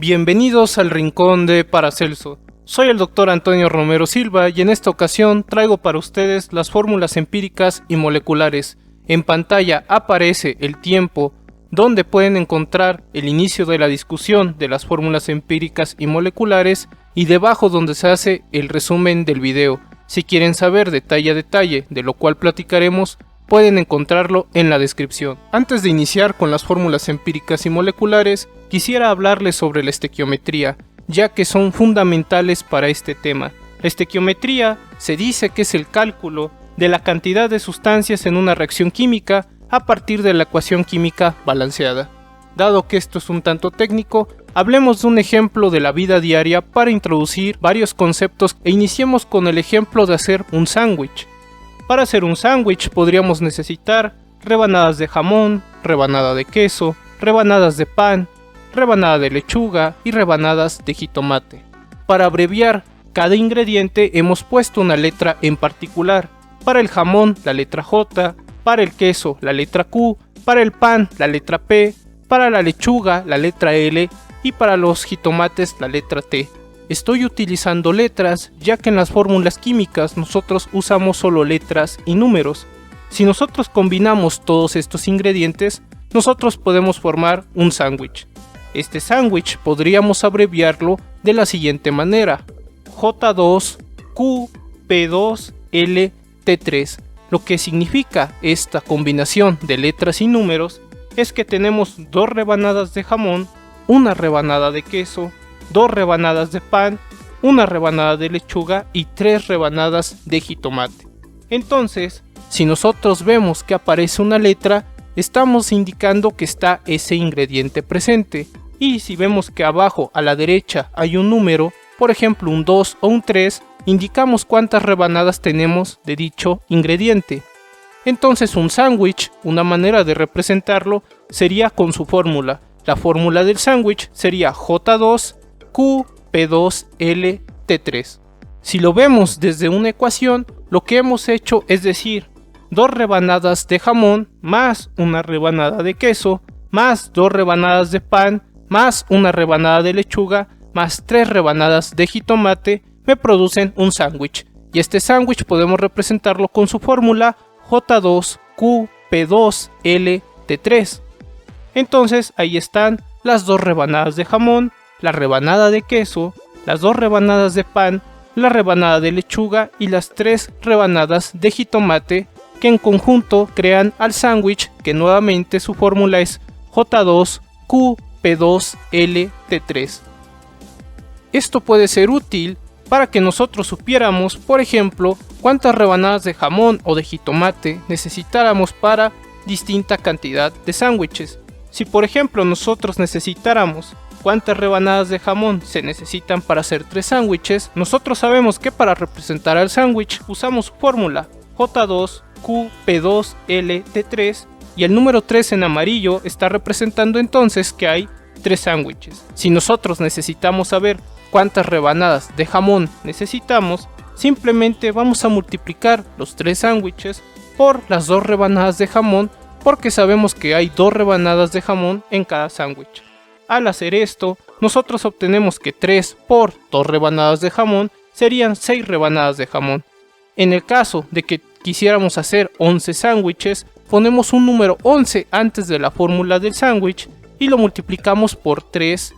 Bienvenidos al rincón de Paracelso. Soy el Dr. Antonio Romero Silva y en esta ocasión traigo para ustedes las fórmulas empíricas y moleculares. En pantalla aparece el tiempo donde pueden encontrar el inicio de la discusión de las fórmulas empíricas y moleculares y debajo donde se hace el resumen del video. Si quieren saber detalle a detalle de lo cual platicaremos, pueden encontrarlo en la descripción. Antes de iniciar con las fórmulas empíricas y moleculares, quisiera hablarles sobre la estequiometría, ya que son fundamentales para este tema. La estequiometría se dice que es el cálculo de la cantidad de sustancias en una reacción química a partir de la ecuación química balanceada. Dado que esto es un tanto técnico, hablemos de un ejemplo de la vida diaria para introducir varios conceptos e iniciemos con el ejemplo de hacer un sándwich. Para hacer un sándwich podríamos necesitar rebanadas de jamón, rebanada de queso, rebanadas de pan, rebanada de lechuga y rebanadas de jitomate. Para abreviar cada ingrediente hemos puesto una letra en particular. Para el jamón la letra J, para el queso la letra Q, para el pan la letra P, para la lechuga la letra L y para los jitomates la letra T. Estoy utilizando letras ya que en las fórmulas químicas nosotros usamos solo letras y números. Si nosotros combinamos todos estos ingredientes, nosotros podemos formar un sándwich. Este sándwich podríamos abreviarlo de la siguiente manera: J2QP2LT3. Lo que significa esta combinación de letras y números es que tenemos dos rebanadas de jamón, una rebanada de queso, dos rebanadas de pan, una rebanada de lechuga y tres rebanadas de jitomate. Entonces, si nosotros vemos que aparece una letra, estamos indicando que está ese ingrediente presente. Y si vemos que abajo a la derecha hay un número, por ejemplo un 2 o un 3, indicamos cuántas rebanadas tenemos de dicho ingrediente. Entonces un sándwich, una manera de representarlo, sería con su fórmula. La fórmula del sándwich sería J2QP2LT3. Si lo vemos desde una ecuación, lo que hemos hecho es decir, dos rebanadas de jamón más una rebanada de queso, más dos rebanadas de pan, más una rebanada de lechuga, más tres rebanadas de jitomate, me producen un sándwich. Y este sándwich podemos representarlo con su fórmula J2QP2LT3. Entonces ahí están las dos rebanadas de jamón, la rebanada de queso, las dos rebanadas de pan, la rebanada de lechuga y las tres rebanadas de jitomate que en conjunto crean al sándwich, que nuevamente su fórmula es J2QP2LT3. Esto puede ser útil para que nosotros supiéramos, por ejemplo, cuántas rebanadas de jamón o de jitomate necesitáramos para distinta cantidad de sándwiches. Si por ejemplo nosotros necesitáramos cuántas rebanadas de jamón se necesitan para hacer 3 sándwiches, nosotros sabemos que para representar al sándwich usamos su fórmula J2QP2LT3 y el número 3 en amarillo está representando entonces que hay 3 sándwiches. Si nosotros necesitamos saber cuántas rebanadas de jamón necesitamos, simplemente vamos a multiplicar los 3 sándwiches por las 2 rebanadas de jamón, porque sabemos que hay 2 rebanadas de jamón en cada sándwich. Al hacer esto, nosotros obtenemos que 3 por 2 rebanadas de jamón serían 6 rebanadas de jamón. En el caso de que quisiéramos hacer 11 sándwiches, ponemos un número 11 antes de la fórmula del sándwich y lo multiplicamos por 3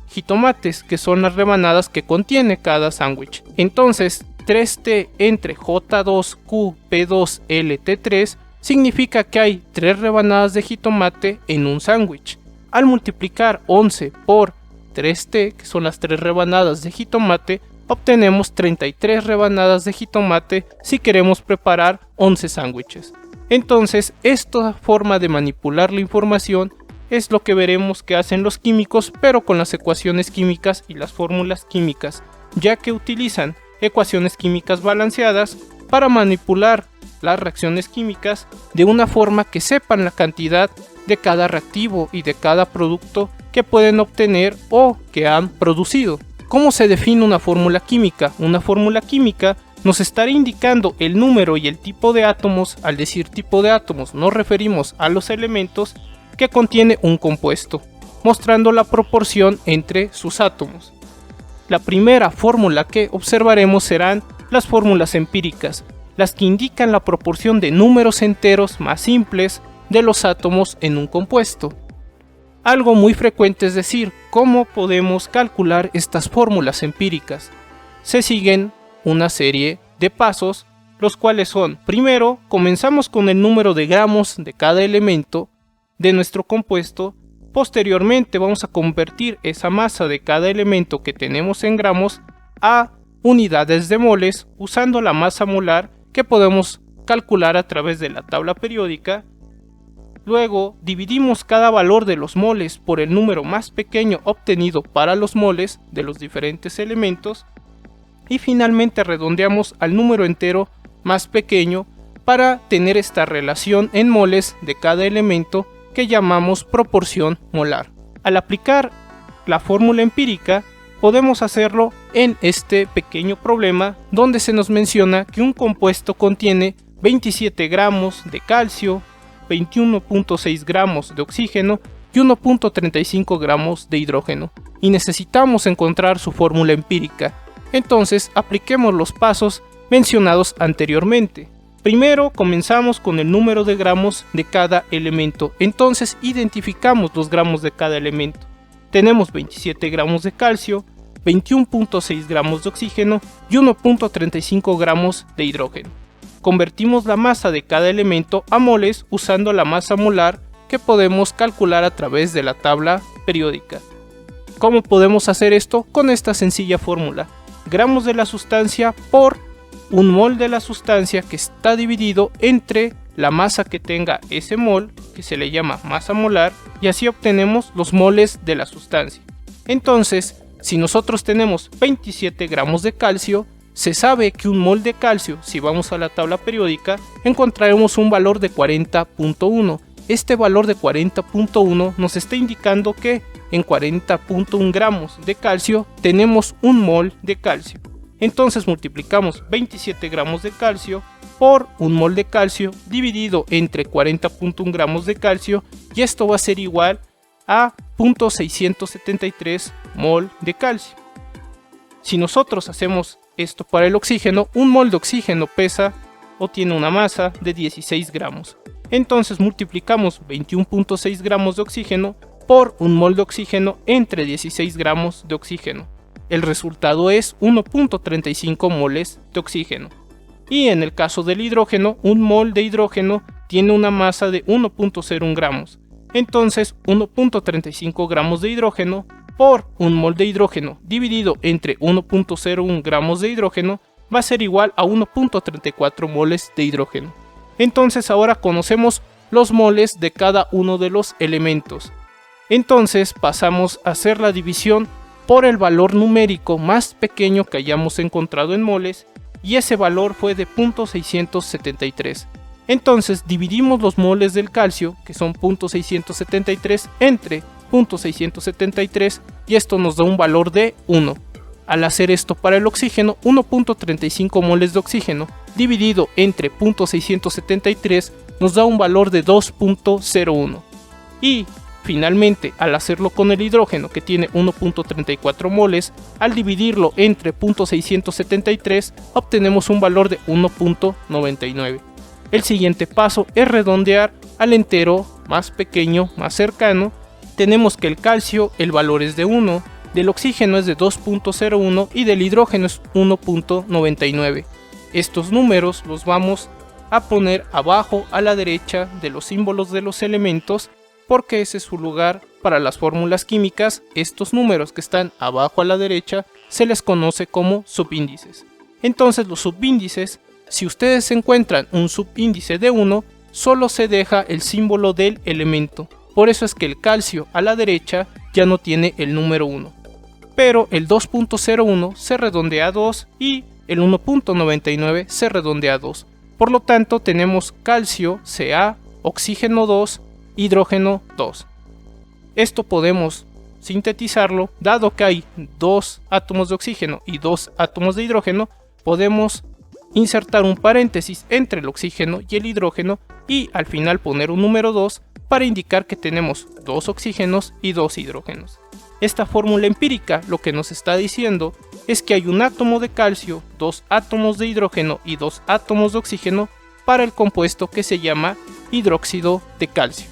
jitomates, que son las rebanadas que contiene cada sándwich. Entonces 3T entre J2QP2LT3 significa que hay 3 rebanadas de jitomate en un sándwich. Al multiplicar 11 por 3T, que son las 3 rebanadas de jitomate, obtenemos 33 rebanadas de jitomate si queremos preparar 11 sándwiches. Entonces, esta forma de manipular la información es lo que veremos que hacen los químicos, pero con las ecuaciones químicas y las fórmulas químicas, ya que utilizan ecuaciones químicas balanceadas para manipular las reacciones químicas de una forma que sepan la cantidad de cada reactivo y de cada producto que pueden obtener o que han producido. ¿Cómo se define una fórmula química? Una fórmula química nos estará indicando el número y el tipo de átomos. Al decir tipo de átomos nos referimos a los elementos que contiene un compuesto. mostrando la proporción entre sus átomos. La primera fórmula que observaremos serán las fórmulas empíricas, las que indican la proporción de números enteros más simples de los átomos en un compuesto. Algo muy frecuente es decir, ¿cómo podemos calcular estas fórmulas empíricas? Se siguen una serie de pasos, los cuales son: primero, comenzamos con el número de gramos de cada elemento de nuestro compuesto. Posteriormente vamos a convertir esa masa de cada elemento que tenemos en gramos a unidades de moles usando la masa molar que podemos calcular a través de la tabla periódica. Luego dividimos cada valor de los moles por el número más pequeño obtenido para los moles de los diferentes elementos. Y finalmente redondeamos al número entero más pequeño para tener esta relación en moles de cada elemento que llamamos proporción molar. Al aplicar la fórmula empírica podemos hacerlo en este pequeño problema donde se nos menciona que un compuesto contiene 27 gramos de calcio, 21.6 gramos de oxígeno y 1.35 gramos de hidrógeno, y necesitamos encontrar su fórmula empírica. Entonces apliquemos los pasos mencionados anteriormente. Primero comenzamos con el número de gramos de cada elemento, entonces identificamos los gramos de cada elemento. Tenemos 27 gramos de calcio, 21.6 gramos de oxígeno y 1.35 gramos de hidrógeno. Convertimos la masa de cada elemento a moles usando la masa molar que podemos calcular a través de la tabla periódica. ¿Cómo podemos hacer esto? Con esta sencilla fórmula: gramos de la sustancia por un mol de la sustancia, que está dividido entre la masa que tenga ese mol, que se le llama masa molar, y así obtenemos los moles de la sustancia. Entonces, si nosotros tenemos 27 gramos de calcio, se sabe que un mol de calcio, si vamos a la tabla periódica, encontraremos un valor de 40.1. Este valor de 40.1 nos está indicando que en 40.1 gramos de calcio tenemos un mol de calcio. Entonces multiplicamos 27 gramos de calcio por un mol de calcio dividido entre 40.1 gramos de calcio, y esto va a ser igual a 0.673 mol de calcio. Si nosotros hacemos esto para el oxígeno, un mol de oxígeno pesa o tiene una masa de 16 gramos. Entonces multiplicamos 21.6 gramos de oxígeno por un mol de oxígeno entre 16 gramos de oxígeno. El resultado es 1.35 moles de oxígeno. Y en el caso del hidrógeno, un mol de hidrógeno tiene una masa de 1.01 gramos. Entonces 1.35 gramos de hidrógeno por un mol de hidrógeno dividido entre 1.01 gramos de hidrógeno va a ser igual a 1.34 moles de hidrógeno. Entonces ahora conocemos los moles de cada uno de los elementos. Entonces pasamos a hacer la división por el valor numérico más pequeño que hayamos encontrado en moles, y ese valor fue de 0.673. Entonces dividimos los moles del calcio, que son 0.673, entre 0.673, y esto nos da un valor de 1. Al hacer esto para el oxígeno, 1.35 moles de oxígeno dividido entre 0.673 nos da un valor de 2.01. Y finalmente, al hacerlo con el hidrógeno, que tiene 1.34 moles, al dividirlo entre 0.673 obtenemos un valor de 1.99. El siguiente paso es redondear al entero más pequeño, más cercano. Tenemos que el calcio, el valor es de 1, del oxígeno es de 2.01 y del hidrógeno es 1.99. Estos números los vamos a poner abajo a la derecha de los símbolos de los elementos, porque ese es su lugar para las fórmulas químicas. Estos números que están abajo a la derecha se les conoce como subíndices. Entonces los subíndices, si ustedes encuentran un subíndice de 1, solo se deja el símbolo del elemento. Por eso es que el calcio a la derecha ya no tiene el número 1. Pero el 2.01 se redondea a 2 y el 1.99 se redondea a 2. Por lo tanto tenemos calcio Ca, oxígeno 2, hidrógeno 2. Esto podemos sintetizarlo, dado que hay 2 átomos de oxígeno y 2 átomos de hidrógeno, podemos insertar un paréntesis entre el oxígeno y el hidrógeno y al final poner un número 2 para indicar que tenemos 2 oxígenos y 2 hidrógenos. Esta fórmula empírica lo que nos está diciendo es que hay un átomo de calcio, 2 átomos de hidrógeno y 2 átomos de oxígeno para el compuesto que se llama hidróxido de calcio.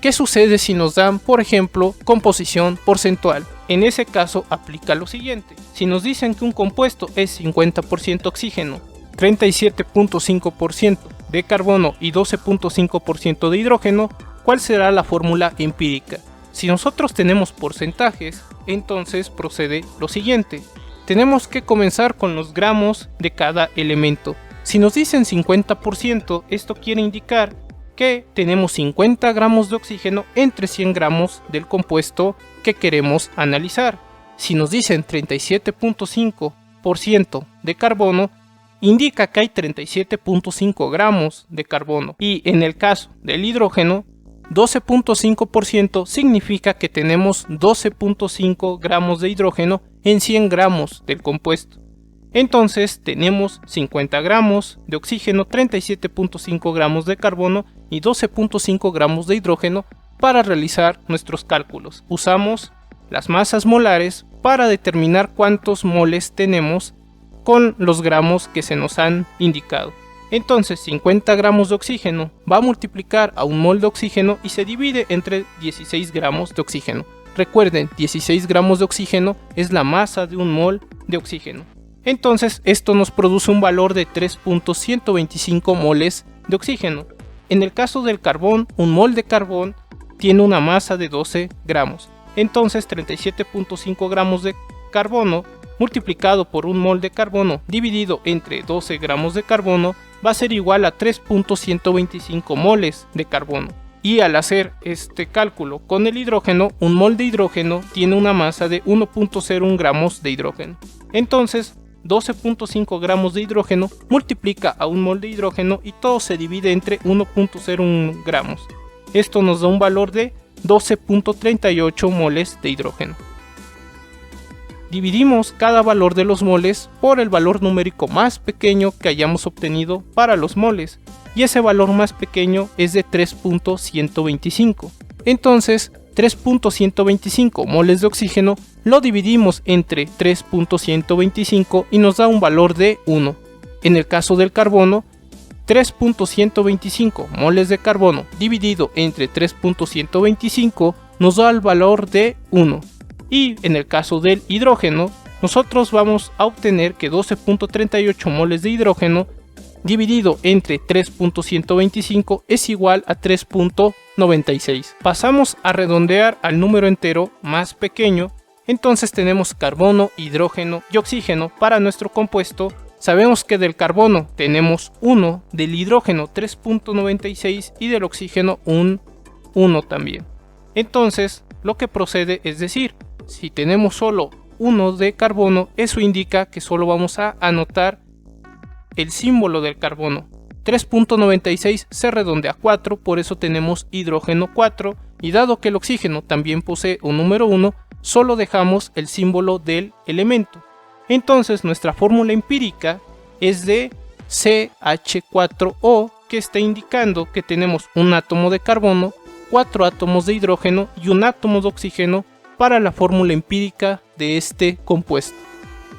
¿Qué sucede si nos dan, por ejemplo, composición porcentual? En ese caso aplica lo siguiente. Si nos dicen que un compuesto es 50% oxígeno, 37.5% de carbono y 12.5% de hidrógeno, ¿cuál será la fórmula empírica? Si nosotros tenemos porcentajes, entonces procede lo siguiente. Tenemos que comenzar con los gramos de cada elemento. Si nos dicen 50%, esto quiere indicar que tenemos 50 gramos de oxígeno entre 100 gramos del compuesto que queremos analizar. Si nos dicen 37.5% de carbono, indica que hay 37.5 gramos de carbono. Y en el caso del hidrógeno, 12.5% significa que tenemos 12.5 gramos de hidrógeno en 100 gramos del compuesto. Entonces tenemos 50 gramos de oxígeno, 37.5 gramos de carbono y 12.5 gramos de hidrógeno para realizar nuestros cálculos. Usamos las masas molares para determinar cuántos moles tenemos con los gramos que se nos han indicado. Entonces 50 gramos de oxígeno va a multiplicar a un mol de oxígeno y se divide entre 16 gramos de oxígeno. Recuerden, 16 gramos de oxígeno es la masa de un mol de oxígeno. Entonces esto nos produce un valor de 3.125 moles de oxígeno. En el caso del carbón, un mol de carbón tiene una masa de 12 gramos. Entonces 37.5 gramos de carbono multiplicado por un mol de carbono dividido entre 12 gramos de carbono va a ser igual a 3.125 moles de carbono. Y al hacer este cálculo con el hidrógeno, un mol de hidrógeno tiene una masa de 1.01 gramos de hidrógeno. Entonces 12.5 gramos de hidrógeno multiplica a un mol de hidrógeno y todo se divide entre 1.01 gramos. Esto nos da un valor de 12.38 moles de hidrógeno. Dividimos cada valor de los moles por el valor numérico más pequeño que hayamos obtenido para los moles, y ese valor más pequeño es de 3.125. Entonces 3.125 moles de oxígeno lo dividimos entre 3.125 y nos da un valor de 1. En el caso del carbono, 3.125 moles de carbono dividido entre 3.125 nos da el valor de 1. Y en el caso del hidrógeno, nosotros vamos a obtener que 12.38 moles de hidrógeno dividido entre 3.125 es igual a 3.96. Pasamos a redondear al número entero más pequeño, entonces tenemos carbono, hidrógeno y oxígeno para nuestro compuesto. Sabemos que del carbono tenemos 1, del hidrógeno 3.96 y del oxígeno un 1 también. Entonces lo que procede es decir, si tenemos solo 1 de carbono, eso indica que solo vamos a anotar el símbolo del carbono. 3.96 se redondea a 4, por eso tenemos hidrógeno 4, y dado que el oxígeno también posee un número 1, solo dejamos el símbolo del elemento. Entonces nuestra fórmula empírica es de CH4O, que está indicando que tenemos un átomo de carbono, 4 átomos de hidrógeno y un átomo de oxígeno para la fórmula empírica de este compuesto.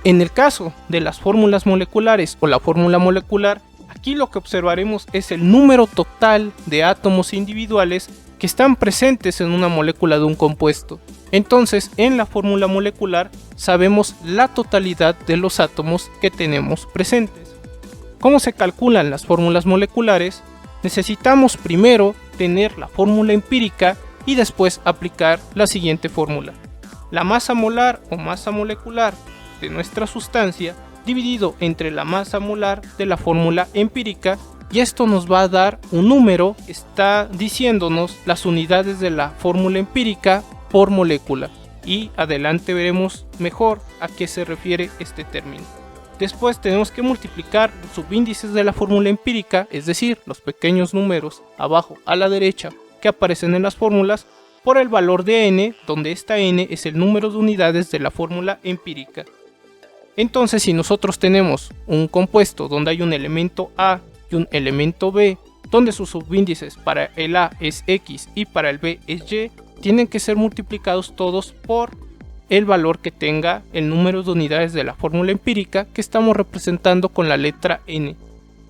En el caso de las fórmulas moleculares o la fórmula molecular, aquí lo que observaremos es el número total de átomos individuales que están presentes en una molécula de un compuesto. Entonces, en la fórmula molecular sabemos la totalidad de los átomos que tenemos presentes. ¿Cómo se calculan las fórmulas moleculares? Necesitamos primero tener la fórmula empírica y después aplicar la siguiente fórmula. La masa molar o masa molecular de nuestra sustancia dividido entre la masa molar de la fórmula empírica, y esto nos va a dar un número que está diciéndonos las unidades de la fórmula empírica por molécula, y adelante veremos mejor a qué se refiere este término. Después tenemos que multiplicar los subíndices de la fórmula empírica, es decir, los pequeños números abajo a la derecha que aparecen en las fórmulas, por el valor de n, donde esta n es el número de unidades de la fórmula empírica. Entonces, si nosotros tenemos un compuesto donde hay un elemento A y un elemento B, donde sus subíndices para el A es X y para el B es Y, tienen que ser multiplicados todos por el valor que tenga el número de unidades de la fórmula empírica que estamos representando con la letra N.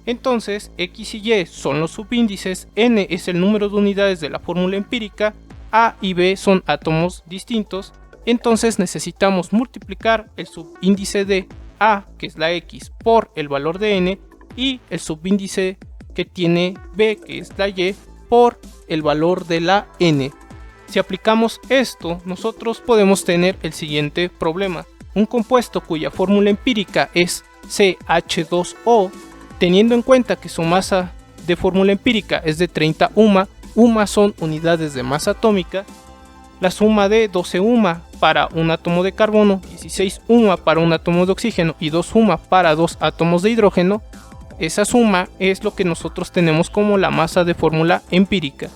Entonces, X y Y son los subíndices, N es el número de unidades de la fórmula empírica, A y B son átomos distintos, entonces necesitamos multiplicar el subíndice de A, que es la X, por el valor de N, y el subíndice que tiene B, que es la Y, por el valor de la N. Si aplicamos esto, nosotros podemos tener el siguiente problema. Un compuesto cuya fórmula empírica es CH2O, teniendo en cuenta que su masa de fórmula empírica es de 30 UMA, UMA son unidades de masa atómica, la suma de 12 UMA para un átomo de carbono, 16 UMA para un átomo de oxígeno y 2 UMA para 2 átomos de hidrógeno, esa suma es lo que nosotros tenemos como la masa de fórmula empírica.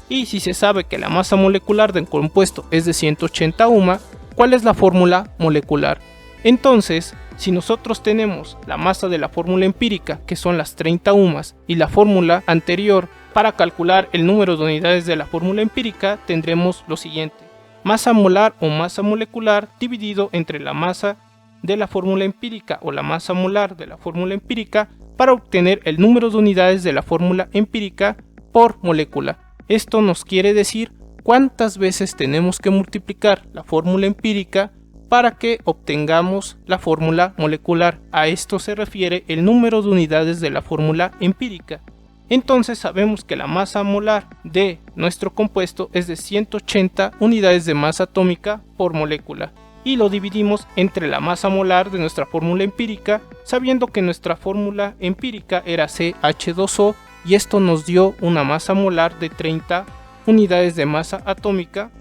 Y si se sabe que la masa molecular del compuesto es de 180 UMA, ¿cuál es la fórmula molecular? Entonces, si nosotros tenemos la masa de la fórmula empírica, que son las 30 UMAs, y la fórmula anterior, para calcular el número de unidades de la fórmula empírica, tendremos lo siguiente. Masa molar o masa molecular dividido entre la masa de la fórmula empírica o la masa molar de la fórmula empírica para obtener el número de unidades de la fórmula empírica por molécula. Esto nos quiere decir cuántas veces tenemos que multiplicar la fórmula empírica para que obtengamos la fórmula molecular. A esto se refiere el número de unidades de la fórmula empírica. Entonces sabemos que la masa molar de nuestro compuesto es de 180 unidades de masa atómica por molécula. Y lo dividimos entre la masa molar de nuestra fórmula empírica, sabiendo que nuestra fórmula empírica era CH2O, y esto nos dio una masa molar de 30 unidades de masa atómica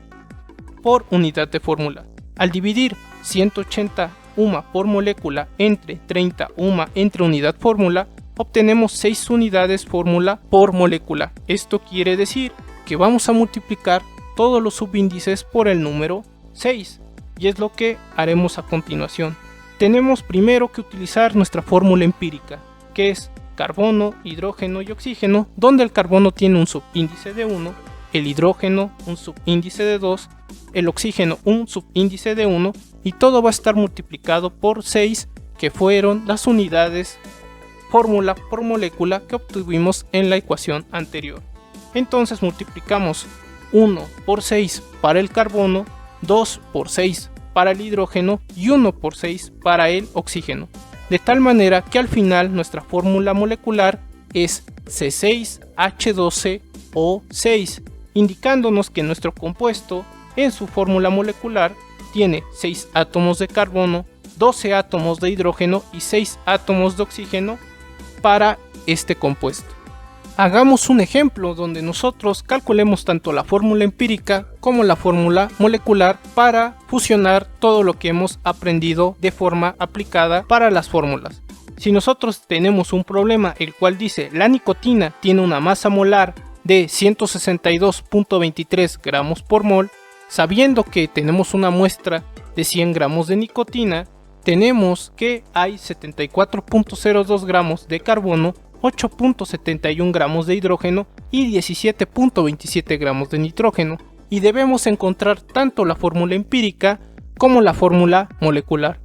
por unidad de fórmula. Al dividir 180 UMA por molécula entre 30 UMA entre unidad fórmula, obtenemos 6 unidades fórmula por molécula. Esto quiere decir que vamos a multiplicar todos los subíndices por el número 6, y es lo que haremos a continuación. Tenemos primero que utilizar nuestra fórmula empírica, que es carbono, hidrógeno y oxígeno, donde el carbono tiene un subíndice de 1, el hidrógeno un subíndice de 2, el oxígeno un subíndice de 1, y todo va a estar multiplicado por 6, que fueron las unidades fórmula por molécula que obtuvimos en la ecuación anterior. Entonces multiplicamos 1 por 6 para el carbono, 2 por 6 para el hidrógeno y 1 por 6 para el oxígeno, de tal manera que al final nuestra fórmula molecular es C6H12O6, indicándonos que nuestro compuesto en su fórmula molecular tiene 6 átomos de carbono, 12 átomos de hidrógeno y 6 átomos de oxígeno para este compuesto. Hagamos un ejemplo donde nosotros calculemos tanto la fórmula empírica como la fórmula molecular para fusionar todo lo que hemos aprendido de forma aplicada para las fórmulas. Si nosotros tenemos un problema el cual dice la nicotina tiene una masa molar de 162.23 gramos por mol, sabiendo que tenemos una muestra de 100 gramos de nicotina, tenemos que hay 74.02 gramos de carbono, 8.71 gramos de hidrógeno y 17.27 gramos de nitrógeno, y debemos encontrar tanto la fórmula empírica como la fórmula molecular.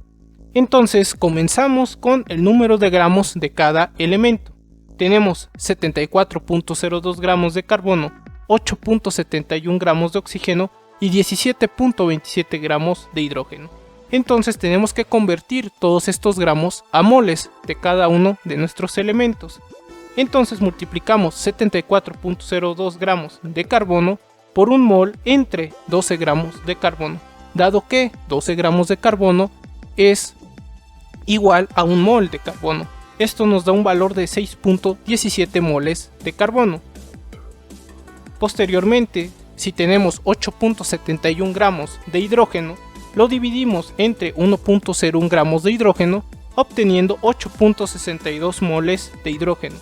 Entonces comenzamos con el número de gramos de cada elemento. Tenemos 74.02 gramos de carbono, 8.71 gramos de oxígeno y 17.27 gramos de hidrógeno. Entonces tenemos que convertir todos estos gramos a moles de cada uno de nuestros elementos. Entonces multiplicamos 74.02 gramos de carbono por un mol entre 12 gramos de carbono, dado que 12 gramos de carbono es igual a un mol de carbono. Esto nos da un valor de 6.17 moles de carbono. Posteriormente, si tenemos 8.71 gramos de hidrógeno, lo dividimos entre 1.01 gramos de hidrógeno, obteniendo 8.62 moles de hidrógeno.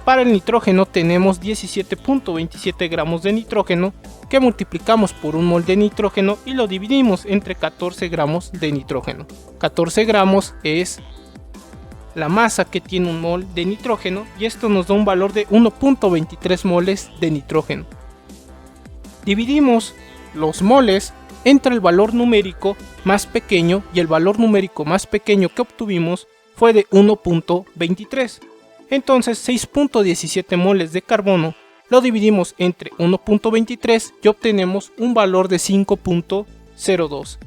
Para el nitrógeno tenemos 17.27 gramos de nitrógeno, que multiplicamos por un mol de nitrógeno y lo dividimos entre 14 gramos de nitrógeno. 14 gramos es la masa que tiene un mol de nitrógeno y esto nos da un valor de 1.23 moles de nitrógeno. Dividimos los moles entre el valor numérico más pequeño y el valor numérico más pequeño que obtuvimos fue de 1.23. Entonces 6.17 moles de carbono lo dividimos entre 1.23 y obtenemos un valor de 5.02.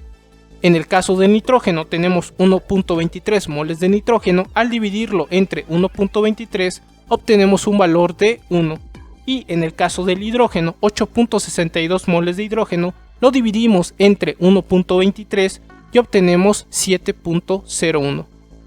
En el caso del nitrógeno tenemos 1.23 moles de nitrógeno, al dividirlo entre 1.23 obtenemos un valor de 1. Y en el caso del hidrógeno, 8.62 moles de hidrógeno, lo dividimos entre 1.23 y obtenemos 7.01.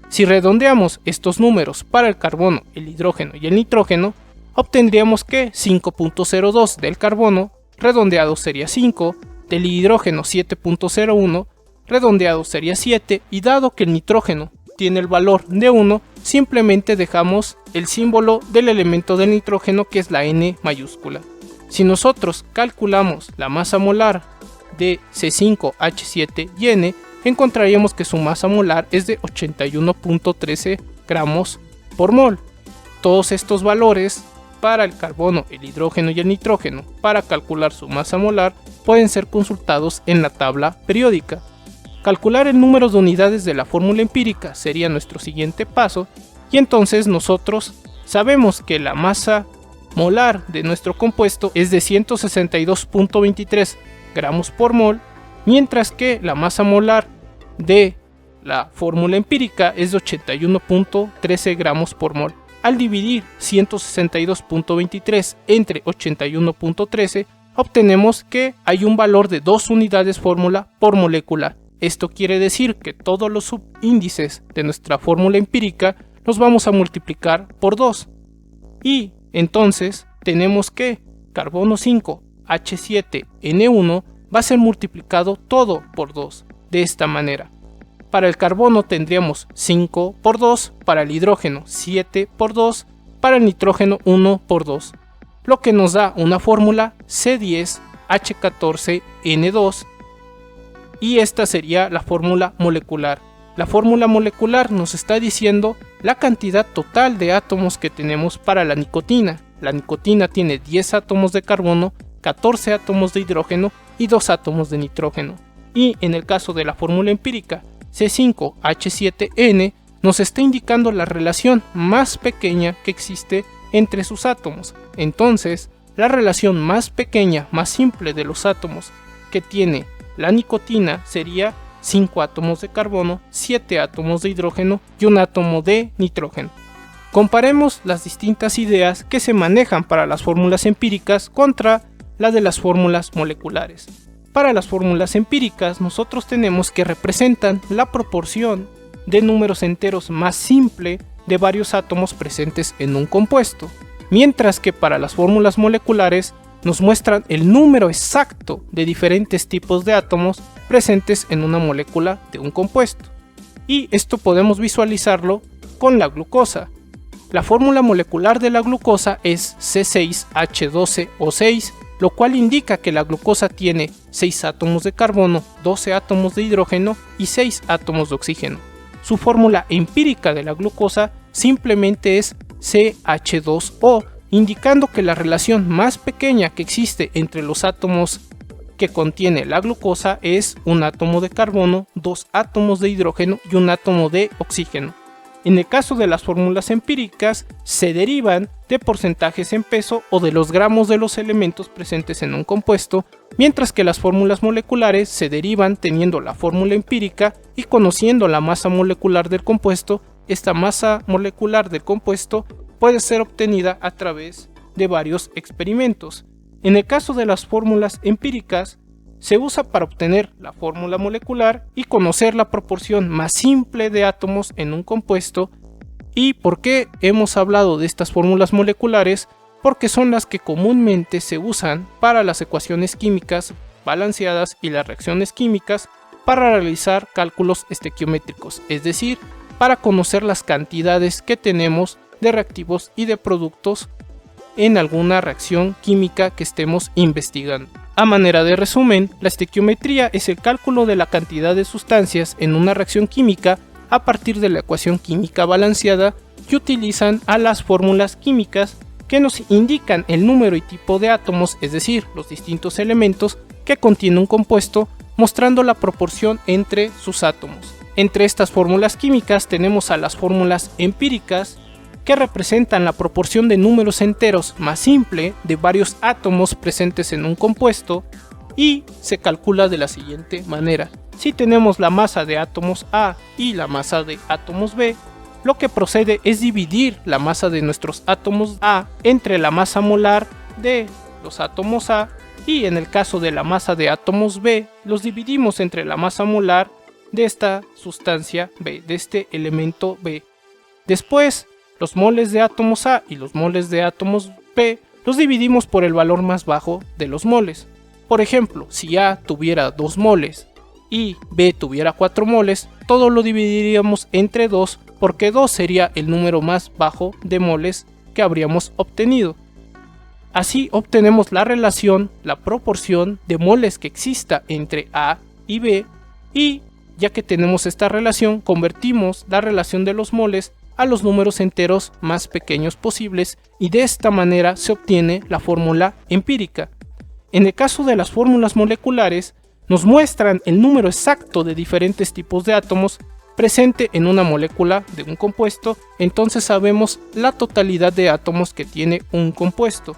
Si redondeamos estos números para el carbono, el hidrógeno y el nitrógeno, obtendríamos que 5.02 del carbono, redondeado sería 5, del hidrógeno 7.01, redondeado sería 7, y dado que el nitrógeno tiene el valor de 1, simplemente dejamos el símbolo del elemento del nitrógeno, que es la N mayúscula. Si nosotros calculamos la masa molar de C5H7 y N, encontraríamos que su masa molar es de 81.13 gramos por mol. Todos estos valores para el carbono, el hidrógeno y el nitrógeno para calcular su masa molar pueden ser consultados en la tabla periódica. Calcular el número de unidades de la fórmula empírica sería nuestro siguiente paso, y entonces nosotros sabemos que la masa molar de nuestro compuesto es de 162.23 gramos por mol, mientras que la masa molar de la fórmula empírica es de 81.13 gramos por mol. Al dividir 162.23 entre 81.13 obtenemos que hay un valor de 2 unidades fórmula por molécula. Esto quiere decir que todos los subíndices de nuestra fórmula empírica los vamos a multiplicar por 2. Y entonces tenemos que carbono 5 H7N1 va a ser multiplicado todo por 2. De esta manera, para el carbono tendríamos 5 por 2, para el hidrógeno 7 por 2, para el nitrógeno 1 por 2, lo que nos da una fórmula C10H14N2, y esta sería la fórmula molecular. La fórmula molecular nos está diciendo la cantidad total de átomos que tenemos para la nicotina. La nicotina tiene 10 átomos de carbono, 14 átomos de hidrógeno y 2 átomos de nitrógeno. Y en el caso de la fórmula empírica, C5H7N nos está indicando la relación más pequeña que existe entre sus átomos. Entonces, la relación más pequeña, más simple de los átomos que tiene la nicotina sería 5 átomos de carbono, 7 átomos de hidrógeno y un átomo de nitrógeno. Comparemos las distintas ideas que se manejan para las fórmulas empíricas contra la de las fórmulas moleculares. Para las fórmulas empíricas nosotros tenemos que representan la proporción de números enteros más simple de varios átomos presentes en un compuesto, mientras que para las fórmulas moleculares nos muestran el número exacto de diferentes tipos de átomos presentes en una molécula de un compuesto. Y esto podemos visualizarlo con la glucosa. La fórmula molecular de la glucosa es C6H12O6, lo cual indica que la glucosa tiene 6 átomos de carbono, 12 átomos de hidrógeno y 6 átomos de oxígeno. Su fórmula empírica de la glucosa simplemente es CH2O, indicando que la relación más pequeña que existe entre los átomos que contiene la glucosa es un átomo de carbono, 2 átomos de hidrógeno y un átomo de oxígeno. En el caso de las fórmulas empíricas, se derivan de porcentajes en peso o de los gramos de los elementos presentes en un compuesto, mientras que las fórmulas moleculares se derivan teniendo la fórmula empírica y conociendo la masa molecular del compuesto. Esta masa molecular del compuesto puede ser obtenida a través de varios experimentos. En el caso de las fórmulas empíricas, se usa para obtener la fórmula molecular y conocer la proporción más simple de átomos en un compuesto. ¿Y por qué hemos hablado de estas fórmulas moleculares? Porque son las que comúnmente se usan para las ecuaciones químicas balanceadas y las reacciones químicas para realizar cálculos estequiométricos, es decir, para conocer las cantidades que tenemos de reactivos y de productos en alguna reacción química que estemos investigando. A manera de resumen, la estequiometría es el cálculo de la cantidad de sustancias en una reacción química a partir de la ecuación química balanceada y utilizan a las fórmulas químicas que nos indican el número y tipo de átomos, es decir, los distintos elementos que contiene un compuesto, mostrando la proporción entre sus átomos. Entre estas fórmulas químicas tenemos a las fórmulas empíricas, que representan la proporción de números enteros más simple de varios átomos presentes en un compuesto, y se calcula de la siguiente manera. Si tenemos la masa de átomos A y la masa de átomos B, lo que procede es dividir la masa de nuestros átomos A entre la masa molar de los átomos A, y en el caso de la masa de átomos B, los dividimos entre la masa molar de esta sustancia B, de este elemento B. Después, los moles de átomos A y los moles de átomos B los dividimos por el valor más bajo de los moles. Por ejemplo, si A tuviera 2 moles y B tuviera 4 moles, todo lo dividiríamos entre 2 porque 2 sería el número más bajo de moles que habríamos obtenido. Así obtenemos la relación, la proporción de moles que exista entre A y B, y ya que tenemos esta relación, convertimos la relación de los moles a los números enteros más pequeños posibles, y de esta manera se obtiene la fórmula empírica. En el caso de las fórmulas moleculares, nos muestran el número exacto de diferentes tipos de átomos presente en una molécula de un compuesto, entonces sabemos la totalidad de átomos que tiene un compuesto.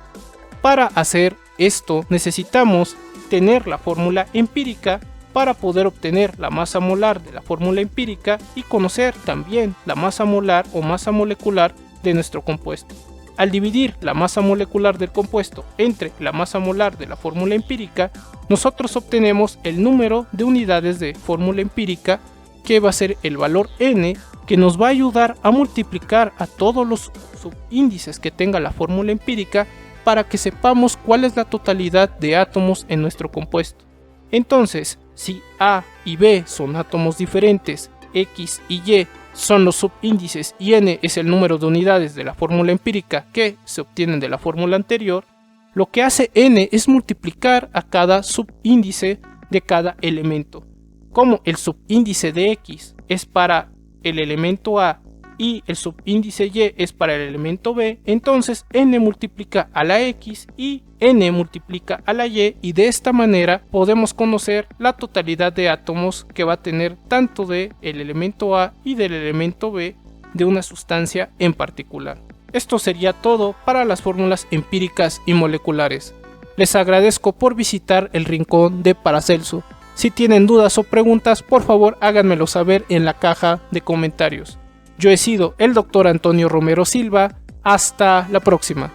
Para hacer esto necesitamos tener la fórmula empírica para poder obtener la masa molar de la fórmula empírica y conocer también la masa molar o masa molecular de nuestro compuesto. Al dividir la masa molecular del compuesto entre la masa molar de la fórmula empírica, nosotros obtenemos el número de unidades de fórmula empírica, que va a ser el valor n, que nos va a ayudar a multiplicar a todos los subíndices que tenga la fórmula empírica para que sepamos cuál es la totalidad de átomos en nuestro compuesto. Entonces, si A y B son átomos diferentes, X y Y son los subíndices y n es el número de unidades de la fórmula empírica que se obtienen de la fórmula anterior, lo que hace n es multiplicar a cada subíndice de cada elemento. Como el subíndice de X es para el elemento A y el subíndice Y es para el elemento B, entonces n multiplica a la X y n multiplica a la Y de esta manera podemos conocer la totalidad de átomos que va a tener tanto del elemento A y del elemento B de una sustancia en particular. Esto sería todo para las fórmulas empíricas y moleculares. Les agradezco por visitar el rincón de Paracelso. Si tienen dudas o preguntas, por favor háganmelo saber en la caja de comentarios. Yo he sido el Dr. Antonio Romero Silva. Hasta la próxima.